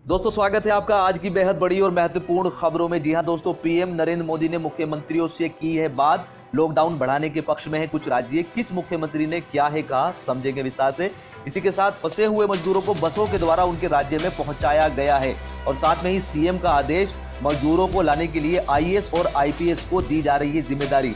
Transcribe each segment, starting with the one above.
दोस्तों स्वागत है आपका आज की बेहद बड़ी और महत्वपूर्ण खबरों में। जी हां दोस्तों, पीएम नरेंद्र मोदी ने मुख्यमंत्रियों से की है बात। लॉकडाउन बढ़ाने के पक्ष में है कुछ राज्य। किस मुख्यमंत्री ने क्या है कहा, समझेंगे विस्तार से। इसी के साथ फंसे हुए मजदूरों को बसों के द्वारा उनके राज्य में पहुंचाया गया है और साथ में ही सीएम का आदेश, मजदूरों को लाने के लिए आईएएस और आईपीएस को दी जा रही है जिम्मेदारी।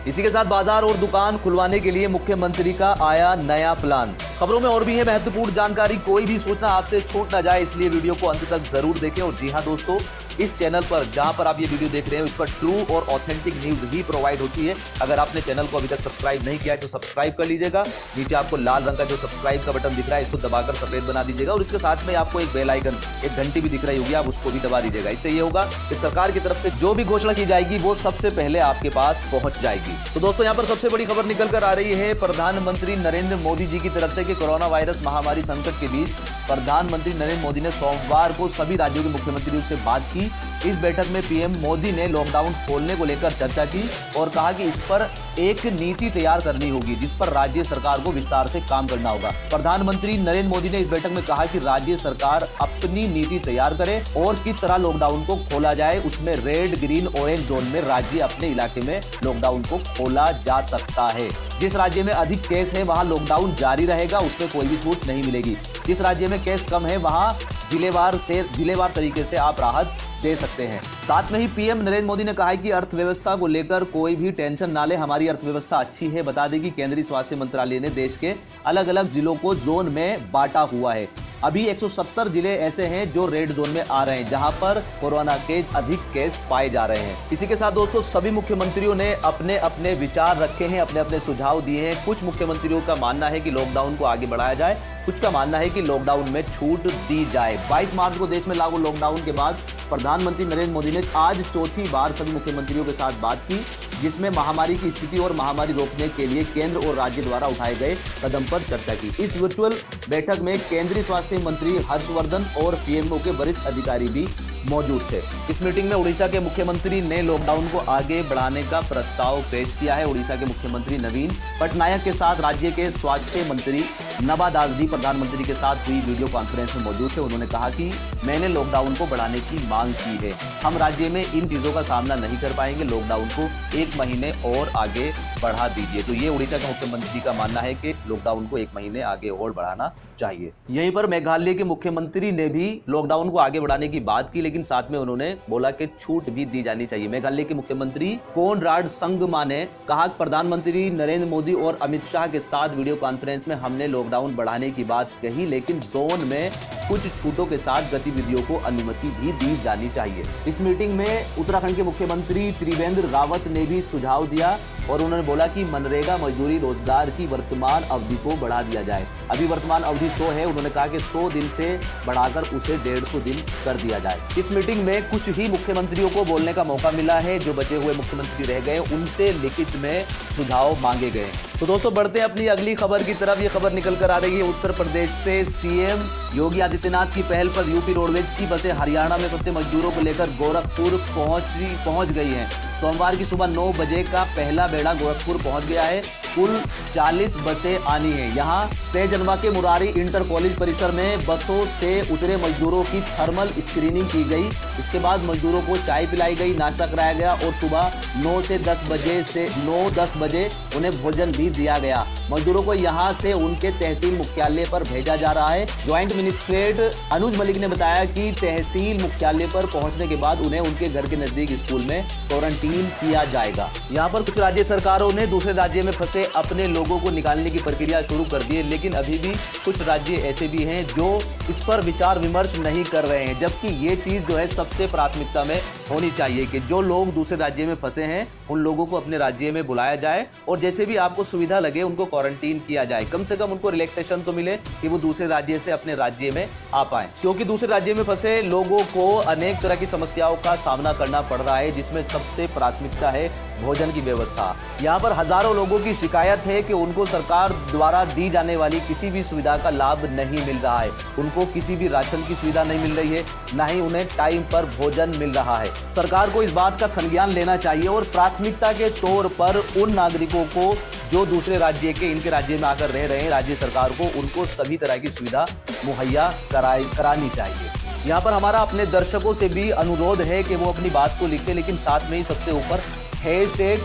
इसी के साथ बाजार और दुकान खुलवाने के लिए मुख्यमंत्री का आया नया प्लान। खबरों में और भी है महत्वपूर्ण जानकारी, कोई भी सूचना आपसे छूट ना जाए, इसलिए वीडियो को अंत तक जरूर देखें। और जी हां दोस्तों, इस चैनल पर जहां पर आप ये वीडियो देख रहे हैं उस पर ट्रू और ऑथेंटिक न्यूज ही प्रोवाइड होती है। अगर आपने चैनल को अभी तक सब्सक्राइब नहीं किया है तो सब्सक्राइब कर लीजिएगा। नीचे आपको लाल रंग का जो सब्सक्राइब का बटन दिख रहा है इसको दबाकर सफेद बना दीजिएगा और इसके साथ में आपको एक बेल आइकन, एक घंटी भी दिख रही होगी, आप उसको भी दबा दीजिएगा। इससे ये होगा कि सरकार की तरफ से जो भी घोषणा की जाएगी वो सबसे पहले आपके पास पहुंच जाएगी। तो दोस्तों यहाँ पर सबसे बड़ी खबर निकल कर आ रही है प्रधानमंत्री नरेंद्र मोदी जी की तरफ से कि कोरोना वायरस महामारी संकट के बीच प्रधानमंत्री नरेंद्र मोदी ने सोमवार को सभी राज्यों के मुख्यमंत्रियों से बात की। इस बैठक में पीएम मोदी ने लॉकडाउन खोलने को लेकर चर्चा की और कहा कि इस पर एक नीति तैयार करनी होगी जिस पर राज्य सरकार को विस्तार से काम करना होगा। प्रधानमंत्री नरेंद्र मोदी ने इस बैठक में कहा कि राज्य सरकार अपनी नीति तैयार करे और किस तरह लॉकडाउन को खोला जाए, उसमें रेड, ग्रीन, ऑरेंज जोन में राज्य अपने इलाके में लॉकडाउन को खोला जा सकता है। जिस राज्य में अधिक केस है वहां लॉकडाउन जारी रहेगा, उसमें कोई भी छूट नहीं मिलेगी। जिस राज्य में केस कम है वहां जिलेवार तरीके से आप राहत दे सकते हैं। साथ में ही पीएम नरेंद्र मोदी ने कहा है कि अर्थव्यवस्था को लेकर कोई भी टेंशन ना ले, हमारी अर्थव्यवस्था अच्छी है। बता दें कि केंद्रीय स्वास्थ्य मंत्रालय ने देश के अलग अलग जिलों को जोन में बांटा हुआ है। अभी 170 जिले ऐसे हैं जो रेड जोन में आ रहे हैं जहां पर कोरोना के अधिक केस पाए जा रहे हैं। इसी के साथ दोस्तों सभी मुख्यमंत्रियों ने अपने अपने विचार रखे हैं, अपने अपने सुझाव दिए हैं। कुछ मुख्यमंत्रियों का मानना है कि लॉकडाउन को आगे बढ़ाया जाए, कुछ का मानना है कि लॉकडाउन में छूट दी जाए। 22 मार्च को देश में लागू लॉकडाउन के बाद प्रधानमंत्री नरेंद्र मोदी ने आज चौथी बार सभी मुख्यमंत्रियों के साथ बात की जिसमें महामारी की स्थिति और महामारी रोकने के लिए केंद्र और राज्य द्वारा उठाए गए कदम पर चर्चा की। इस वर्चुअल बैठक में केंद्रीय स्वास्थ्य मंत्री हर्षवर्धन और पीएमओ के वरिष्ठ अधिकारी भी मौजूद थे। इस मीटिंग में उड़ीसा के मुख्यमंत्री ने लॉकडाउन को आगे बढ़ाने का प्रस्ताव पेश किया है। उड़ीसा के मुख्यमंत्री नवीन पटनायक के साथ राज्य के स्वास्थ्य मंत्री नबा दास जी प्रधानमंत्री के साथ हुई वीडियो कॉन्फ्रेंस में मौजूद थे। उन्होंने कहा कि मैंने लॉकडाउन को बढ़ाने की मांग की है, हम राज्य में इन चीजों का सामना नहीं कर पाएंगे, लॉकडाउन को 1 महीने और आगे बढ़ा दीजिए। तो ये उड़ीसा के मुख्यमंत्री का मानना है कि लॉकडाउन को 1 महीने आगे और बढ़ाना चाहिए। यहीं पर मेघालय के मुख्यमंत्री ने भी लॉकडाउन को आगे बढ़ाने की बात की, लेकिन साथ में उन्होंने बोला कि छूट भी दी जानी चाहिए। मेघालय के मुख्यमंत्री कोनराड संगमा ने कहा कि प्रधानमंत्री नरेंद्र मोदी और अमित शाह के साथ वीडियो कॉन्फ्रेंस में हमने लॉकडाउन बढ़ाने की बात कही, लेकिन जोन में कुछ छूटों के साथ गतिविधियों को अनुमति भी दी जानी चाहिए। इस मीटिंग में उत्तराखंड के मुख्यमंत्री त्रिवेंद्र रावत ने भी सुझाव दिया और उन्होंने बोला कि मनरेगा मजदूरी रोजगार की वर्तमान अवधि को बढ़ा दिया जाए। अभी वर्तमान अवधि 100 है, उन्होंने कहा कि 100 दिन से बढ़ाकर उसे 150 दिन कर दिया जाए। इस मीटिंग में कुछ ही मुख्यमंत्रियों को बोलने का मौका मिला है, जो बचे हुए मुख्यमंत्री रह गए उनसे लिखित में सुझाव मांगे गए। तो दोस्तों बढ़ते हैं अपनी अगली खबर की तरफ। ये खबर निकल कर आ रही है उत्तर प्रदेश से। सीएम योगी आदित्यनाथ की पहल पर यूपी रोडवेज की बसें हरियाणा में फंसे मजदूरों को लेकर गोरखपुर पहुंच गई हैं। सोमवार की सुबह 9 बजे का पहला बेड़ा गोरखपुर पहुंच गया है। कुल 40 बसें आनी है। यहां सहजनवा के मुरारी इंटर कॉलेज परिसर में बसों से उतरे मजदूरों की थर्मल स्क्रीनिंग की गई। इसके बाद मजदूरों को चाय पिलाई गई, नाश्ता कराया गया और सुबह 9 से 10 बजे उन्हें भोजन भी दिया गया। मजदूरों को यहां से उनके तहसील मुख्यालय पर भेजा जा रहा है। ज्वाइंट मजिस्ट्रेट अनुज मलिक ने बताया कि तहसील मुख्यालय पर पहुंचने के बाद उन्हें उनके घर के नजदीक स्कूल में क्वारंटीन किया जाएगा। यहाँ पर कुछ राज्य सरकारों ने दूसरे राज्य में फंसे अपने लोगों को निकालने की प्रक्रिया शुरू कर दी है, लेकिन अभी भी कुछ राज्य ऐसे भी हैं जो इस पर विचार विमर्श नहीं कर रहे हैं, जबकि ये चीज जो है सबसे प्राथमिकता में होनी चाहिए कि जो लोग दूसरे राज्य में फंसे हैं उन लोगों को अपने राज्य में बुलाया जाए और जैसे भी आपको सुविधा लगे उनको क्वारंटीन किया जाए। कम से कम उनको रिलैक्सेशन तो मिले कि वो दूसरे राज्य से अपने राज्य में आ पाए, क्योंकि दूसरे राज्य में फंसे लोगों को अनेक तरह की समस्याओं का सामना करना पड़ रहा है, जिसमें सबसे प्राथमिकता है भोजन की व्यवस्था। यहाँ पर हजारों लोगों की शिकायत है कि उनको सरकार द्वारा दी जाने वाली किसी भी सुविधा का लाभ नहीं मिल रहा है, उनको किसी भी राशन की सुविधा नहीं मिल रही है, ना ही उन्हें टाइम पर भोजन मिल रहा है। सरकार को इस बात का संज्ञान लेना चाहिए और प्राथमिकता के तौर पर उन नागरिकों को जो दूसरे राज्य के इनके राज्य में आकर रह रहे हैं, राज्य सरकार को उनको सभी तरह की सुविधा मुहैया करानी चाहिए। यहाँ पर हमारा अपने दर्शकों से भी अनुरोध है कि वो अपनी बात को लिखें, लेकिन साथ में ही सबसे ऊपर हैशटैग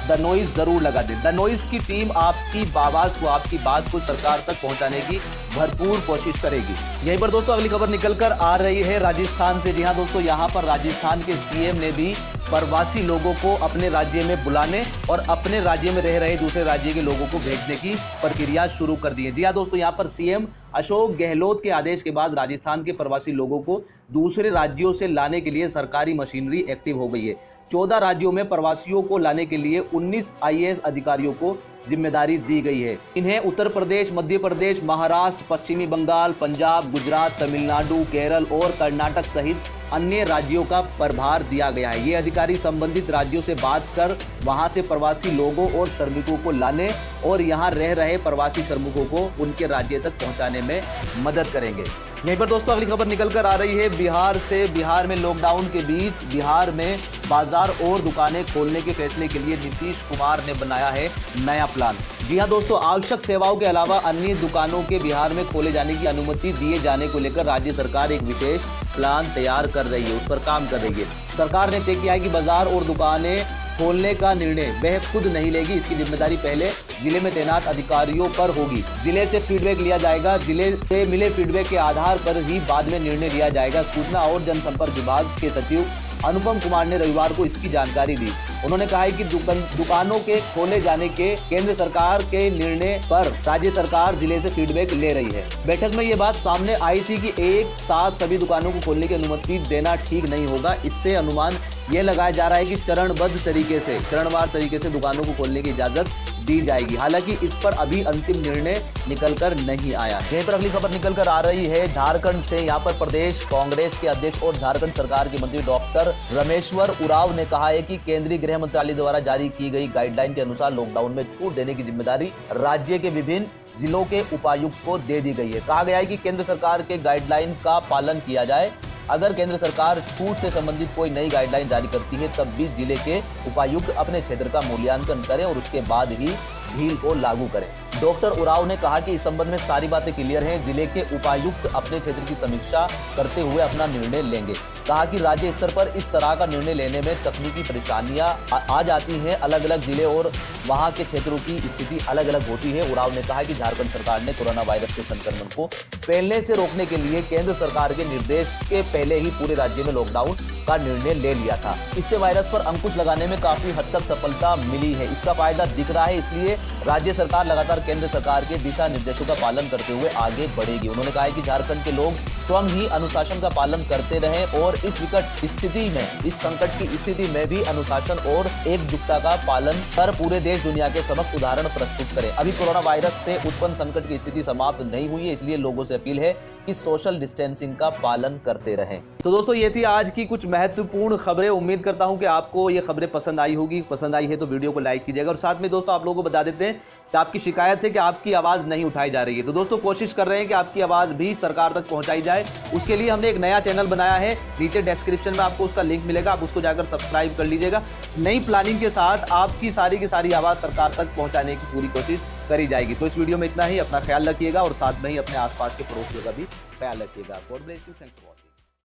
द नॉइज जरूर लगा दें। द नॉइज की टीम आपकी आवाज को, आपकी बात को सरकार तक पहुंचाने की भरपूर कोशिश करेगी। यहीं पर दोस्तों अगली खबर निकलकर आ रही है राजस्थान से। जी हाँ दोस्तों, यहाँ पर राजस्थान के सीएम ने भी प्रवासी लोगों को अपने राज्य में बुलाने और अपने राज्य में रह रहे दूसरे राज्य के लोगों को भेजने की प्रक्रिया शुरू कर दी है। जी हाँ दोस्तों, यहाँ पर सीएम अशोक गहलोत के आदेश के बाद राजस्थान के प्रवासी लोगों को दूसरे राज्यों से लाने के लिए सरकारी मशीनरी एक्टिव हो गई है। 14 राज्यों में प्रवासियों को लाने के लिए 19 आईएएस अधिकारियों को जिम्मेदारी दी गई है। इन्हें उत्तर प्रदेश, मध्य प्रदेश, महाराष्ट्र, पश्चिमी बंगाल, पंजाब, गुजरात, तमिलनाडु, केरल और कर्नाटक सहित अन्य राज्यों का प्रभार दिया गया है। ये अधिकारी संबंधित राज्यों से बात कर वहां से प्रवासी लोगों और श्रमिकों को लाने और यहाँ रह रहे प्रवासी श्रमिकों को उनके राज्य तक पहुंचाने में मदद करेंगे। यहीं पर दोस्तों अगली खबर निकल कर आ रही है बिहार से। बिहार में लॉकडाउन के बीच बिहार में बाजार और दुकानें खोलने के फैसले के लिए नीतीश कुमार ने बनाया है नया प्लान। जी हाँ दोस्तों, आवश्यक सेवाओं के अलावा अन्य दुकानों के बिहार में खोले जाने की अनुमति दिए जाने को लेकर राज्य सरकार एक विशेष प्लान तैयार कर रही है, उस पर काम कर रही है। सरकार ने तय किया है कि बाजार और दुकानें खोलने का निर्णय वह खुद नहीं लेगी, इसकी जिम्मेदारी पहले जिले में तैनात अधिकारियों पर होगी। जिले से फीडबैक लिया जाएगा, जिले से मिले फीडबैक के आधार पर ही बाद में निर्णय लिया जाएगा। सूचना और जनसंपर्क विभाग के सचिव अनुपम कुमार ने रविवार को इसकी जानकारी दी। उन्होंने कहा है कि दुकानों के खोले जाने के केंद्र सरकार के निर्णय पर राज्य सरकार जिले से फीडबैक ले रही है। बैठक में ये बात सामने आई थी कि एक साथ सभी दुकानों को खोलने की अनुमति देना ठीक नहीं होगा। इससे अनुमान यह लगाया जा रहा है कि चरणबद्ध तरीके से, चरणवार तरीके से दुकानों को खोलने की इजाजत दी जाएगी। हालांकि इस पर अभी अंतिम निर्णय निकलकर नहीं आया। यहीं पर अगली खबर निकलकर आ रही है झारखंड से। यहाँ पर प्रदेश कांग्रेस के अध्यक्ष और झारखंड सरकार के मंत्री डॉक्टर रामेश्वर उरांव ने कहा है कि केंद्रीय गृह मंत्रालय द्वारा जारी की गई गाइडलाइन के अनुसार लॉकडाउन में छूट देने की जिम्मेदारी राज्य के विभिन्न जिलों के उपायुक्त को दे दी गई है। कहा गया है कि केंद्र सरकार के गाइडलाइन का पालन किया जाए। अगर केंद्र सरकार छूट से संबंधित कोई नई गाइडलाइन जारी करती है तब भी जिले के उपायुक्त अपने क्षेत्र का मूल्यांकन करें और उसके बाद ही ढील को लागू करें। डॉक्टर उरांव ने कहा कि इस संबंध में सारी बातें क्लियर हैं। जिले के उपायुक्त अपने क्षेत्र की समीक्षा करते हुए अपना निर्णय लेंगे। कहा कि राज्य स्तर पर इस तरह का निर्णय लेने में तकनीकी परेशानियां आ जाती हैं। अलग अलग जिले और वहां के क्षेत्रों की स्थिति अलग अलग होती है। उरांव ने कहा कि झारखंड सरकार ने कोरोना वायरस के संक्रमण को फैलने से रोकने के लिए केंद्र सरकार के निर्देश के पहले ही पूरे राज्य में लॉकडाउन का निर्णय ले लिया था। इससे वायरस पर अंकुश लगाने में काफी हद तक सफलता मिली है। इसका फायदा दिख रहा है, इसलिए राज्य सरकार लगातार केंद्र सरकार के दिशा निर्देशों का पालन करते हुए आगे बढ़ेगी। उन्होंने कहा है कि झारखंड के लोग स्वयं ही अनुशासन का पालन करते रहें और इस विकट स्थिति में, इस संकट की स्थिति में भी अनुशासन और एकजुटता का पालन कर पूरे देश दुनिया के समक्ष उदाहरण प्रस्तुत करें। अभी कोरोना वायरस से उत्पन्न संकट की स्थिति समाप्त नहीं हुई है, इसलिए लोगों से अपील है कि सोशल डिस्टेंसिंग का पालन करते रहें। तो दोस्तों ये थी आज की कुछ महत्वपूर्ण खबरें। उम्मीद करता हूं कि आपको ये खबरें पसंद आई होगी। पसंद आई है तो वीडियो को लाइक कीजिएगा और साथ में दोस्तों आप लोगों को बता देते हैं कि आपकी शिकायत है कि आपकी आवाज नहीं उठाई जा रही है, तो दोस्तों कोशिश कर रहे हैं कि आपकी आवाज भी सरकार तक पहुंचाई जाए। उसके लिए हमने एक नया चैनल बनाया है, नीचे डिस्क्रिप्शन में आपको उसका लिंक मिलेगा, आप उसको जाकर सब्सक्राइब कर लीजिएगा। नई प्लानिंग के साथ आपकी सारी की सारी आवाज सरकार तक पहुंचाने की पूरी कोशिश करी जाएगी। तो इस वीडियो में इतना ही। अपना ख्याल रखिएगा और साथ में ही अपने आसपास के पड़ोसियों का भी ख्याल रखिएगा। God bless you, thanks for watching.